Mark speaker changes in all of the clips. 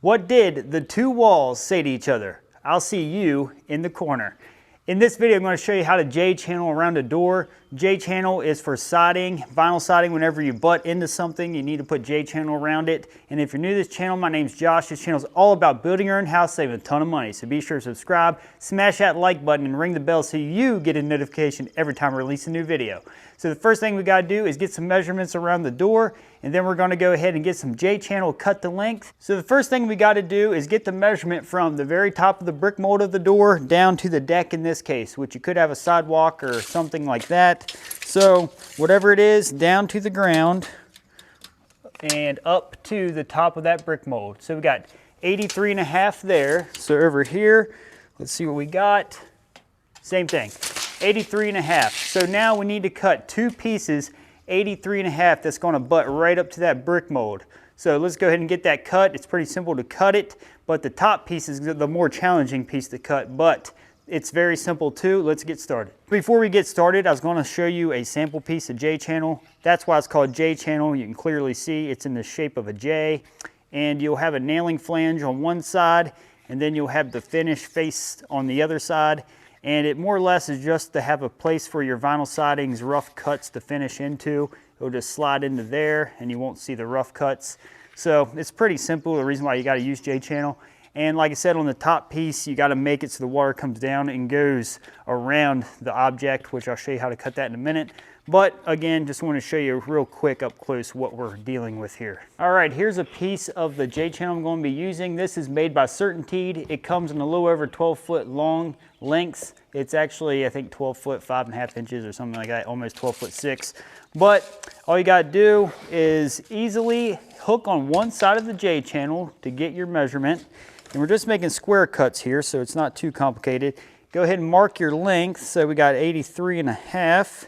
Speaker 1: What did the two walls say to each other? I'll see you in the corner. In this video, I'm going to show you how to J-channel around a door. J-channel is for siding, vinyl siding. Whenever you butt into something, you need to put J-channel around it. And if you're new to this channel, my name's Josh. This channel is all about building your own house, saving a ton of money. So be sure to subscribe, smash that like button, and ring the bell so you get a notification every time I release a new video. So the first thing we got to do is get some measurements around the door, and then we're going to go ahead and get some J-channel cut to length. So the first thing we got to do is get the measurement from the very top of the brick mold of the door down to the deck in this case, which you could have a sidewalk or something like that. So whatever it is, down to the ground and up to the top of that brick mold. So we got 83.5 there. So over here, let's see what we got. Same thing, 83.5. So now we need to cut two pieces 83.5 that's going to butt right up to that brick mold. So let's go ahead and get that cut. It's pretty simple to cut it, but the top piece is the more challenging piece to cut, but it's very simple too. Let's get started. Before we get started, I was going to show you a sample piece of J-channel. That's why it's called J-channel. You can clearly see it's in the shape of a J, and you'll have a nailing flange on one side, and then you'll have the finish face on the other side. And it more or less is just to have a place for your vinyl siding's rough cuts to finish into. It'll just slide into there and you won't see the rough cuts. So it's pretty simple, the reason why you got to use J-channel. And like I said, on the top piece, you got to make it so the water comes down and goes around the object, which I'll show you how to cut that in a minute. But again, just want to show you real quick up close what we're dealing with here. All right, here's a piece of the J-channel I'm going to be using. This is made by Certainteed. It comes in a little over 12-foot long lengths. It's actually, I think, 12 foot, 5.5 inches or something like that, almost 12 foot 6. But all you got to do is easily hook on one side of the J-channel to get your measurement. And we're just making square cuts here, so it's not too complicated. Go ahead and mark your length. So we got 83.5.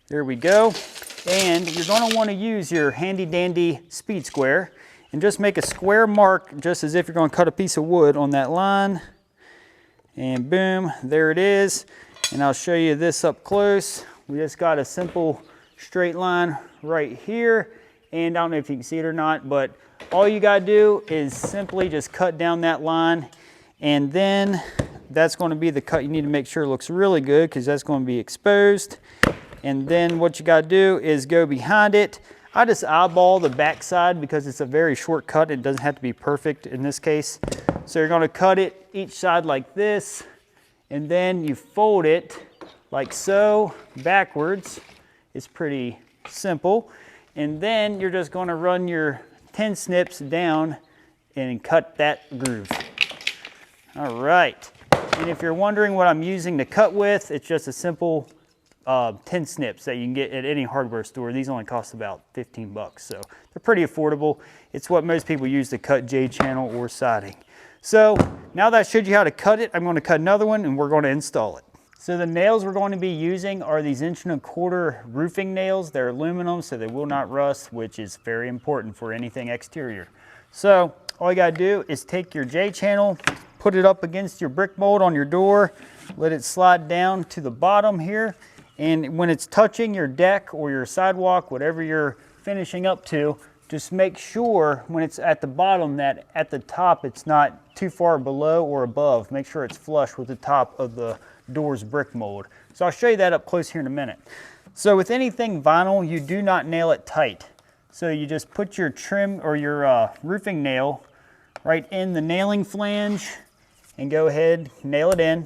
Speaker 1: There we go. And you're going to want to use your handy dandy speed square and just make a square mark, just as if you're going to cut a piece of wood on that line. And boom, there it is. And I'll show you this up close. We just got a simple straight line right here. And I don't know if you can see it or not, but all you got to do is simply just cut down that line. And then that's going to be the cut you need to make sure it looks really good, because that's going to be exposed. And then what you got to do is go behind it. I just eyeball the back side because it's a very short cut. It doesn't have to be perfect in this case. So you're going to cut it each side like this, and then you fold it like so backwards. It's pretty simple. And then you're just going to run your 10 snips down and cut that groove. All right. And if you're wondering what I'm using to cut with, it's just a simple 10 snips that you can get at any hardware store. These only cost about 15 bucks, so they're pretty affordable. It's what most people use to cut J-channel or siding. So now that I showed you how to cut it, I'm going to cut another one and we're going to install it. So the nails we're going to be using are these 1.25" roofing nails. They're aluminum, so they will not rust, which is very important for anything exterior. So all you got to do is take your J-channel, put it up against your brick mold on your door, let it slide down to the bottom here. And when it's touching your deck or your sidewalk, whatever you're finishing up to, just make sure when it's at the bottom that at the top it's not too far below or above. Make sure it's flush with the top of the door's brick mold. So I'll show you that up close here in a minute. So with anything vinyl, you do not nail it tight. So you just put your trim or your roofing nail right in the nailing flange and go ahead, nail it in.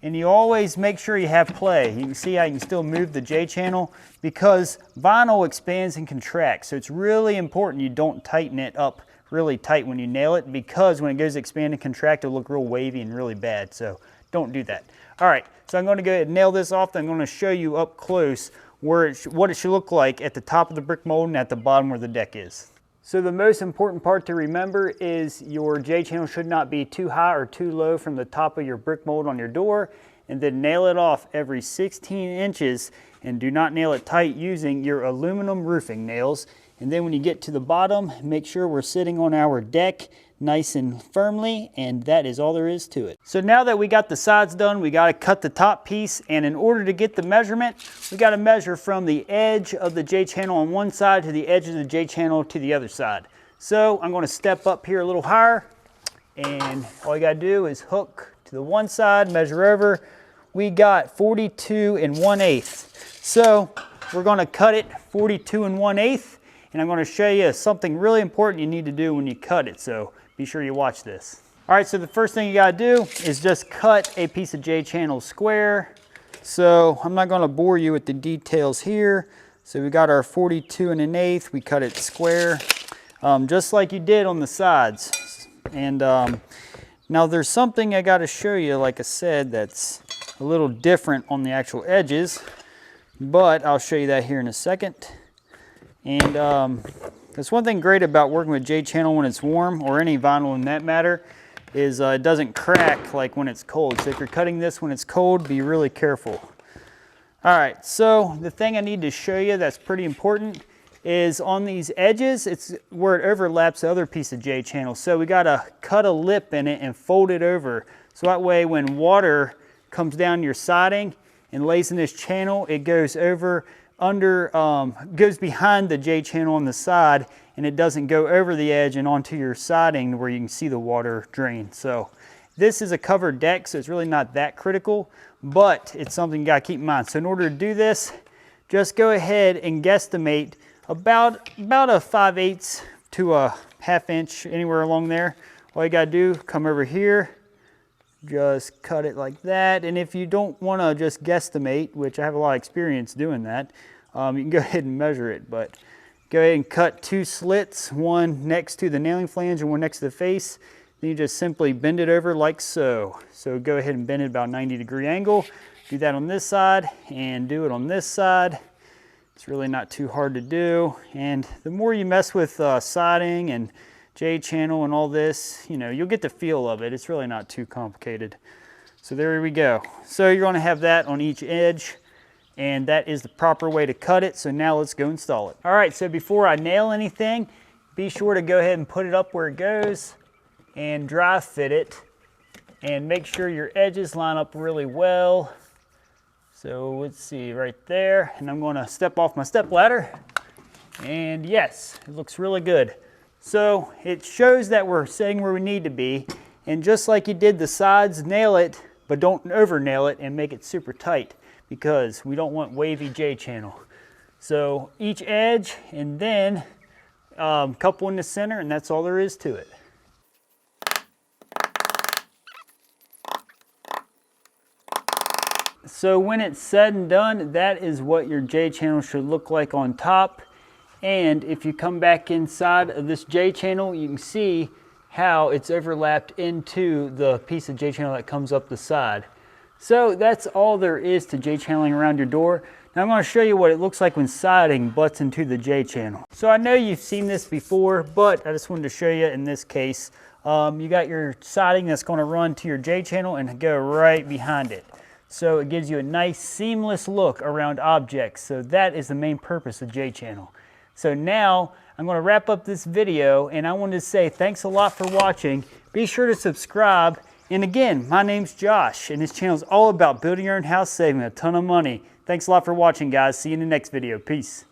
Speaker 1: And you always make sure you have play. You can see how you can still move the J-channel because vinyl expands and contracts. So it's really important you don't tighten it up really tight when you nail it, because when it goes to expand and contract, it'll look real wavy and really bad. So don't do that. All right, so I'm going to go ahead and nail this off. I'm going to show you up close what it should look like at the top of the brick mold and at the bottom where the deck is. So the most important part to remember is your J-channel should not be too high or too low from the top of your brick mold on your door, and then nail it off every 16 inches and do not nail it tight using your aluminum roofing nails. And then when you get to the bottom, make sure we're sitting on our deck, nice and firmly, and that is all there is to it. So now that we got the sides done, we got to cut the top piece, and in order to get the measurement, we got to measure from the edge of the J-channel on one side to the edge of the J-channel to the other side. So I'm going to step up here a little higher, and all you got to do is hook to the one side, measure over. We got 42 1/8. So we're going to cut it 42 1/8, and I'm going to show you something really important you need to do when you cut it. So be sure you watch this. All right, so the first thing you got to do is just cut a piece of J-channel square. So I'm not going to bore you with the details here. So we got our 42 1/8. We cut it square, just like you did on the sides. And now there's something I got to show you, like I said, that's a little different on the actual edges, but I'll show you that here in a second. And that's one thing great about working with J-channel when it's warm, or any vinyl in that matter, is it doesn't crack like when it's cold. So if you're cutting this when it's cold, be really careful. All right, so the thing I need to show you that's pretty important is on these edges, it's where it overlaps the other piece of J-channel. So we gotta cut a lip in it and fold it over. So that way when water comes down your siding and lays in this channel, it goes over under, goes behind the J-channel on the side, and it doesn't go over the edge and onto your siding where you can see the water drain. So this is a covered deck, so it's really not that critical, but it's something you gotta keep in mind. So in order to do this, just go ahead and guesstimate about a 5/8 to a 1/2 inch, anywhere along there. All you gotta do, come over here, just cut it like that. And if you don't wanna just guesstimate, which I have a lot of experience doing that, you can go ahead and measure it. But go ahead and cut 2 slits, one next to the nailing flange and one next to the face. Then you just simply bend it over like so. So go ahead and bend it about 90-degree angle. Do that on this side and do it on this side. It's really not too hard to do, and the more you mess with siding and J-channel and all this, you know, you'll get the feel of it. It's really not too complicated. So there we go. So you're going to have that on each edge, and that is the proper way to cut it. So now let's go install it. All right, so before I nail anything, be sure to go ahead and put it up where it goes and dry fit it, and make sure your edges line up really well. So let's see right there, and I'm going to step off my step ladder, and yes, it looks really good. So it shows that we're sitting where we need to be, and just like you did the sides, nail it, but don't over nail it and make it super tight, because we don't want wavy J-channel. So each edge, and then a couple in the center, and that's all there is to it. So when it's said and done, that is what your J-channel should look like on top. And if you come back inside of this J-channel, you can see how it's overlapped into the piece of J-channel that comes up the side. So that's all there is to J-channeling around your door. Now I'm going to show you what it looks like when siding butts into the J-channel. So I know you've seen this before, but I just wanted to show you in this case. You got your siding that's going to run to your J-channel and go right behind it. So it gives you a nice seamless look around objects. So that is the main purpose of J-channel. So now I'm going to wrap up this video, and I wanted to say thanks a lot for watching. Be sure to subscribe. And again, my name's Josh, and this channel is all about building your own house, saving a ton of money. Thanks a lot for watching, guys. See you in the next video. Peace.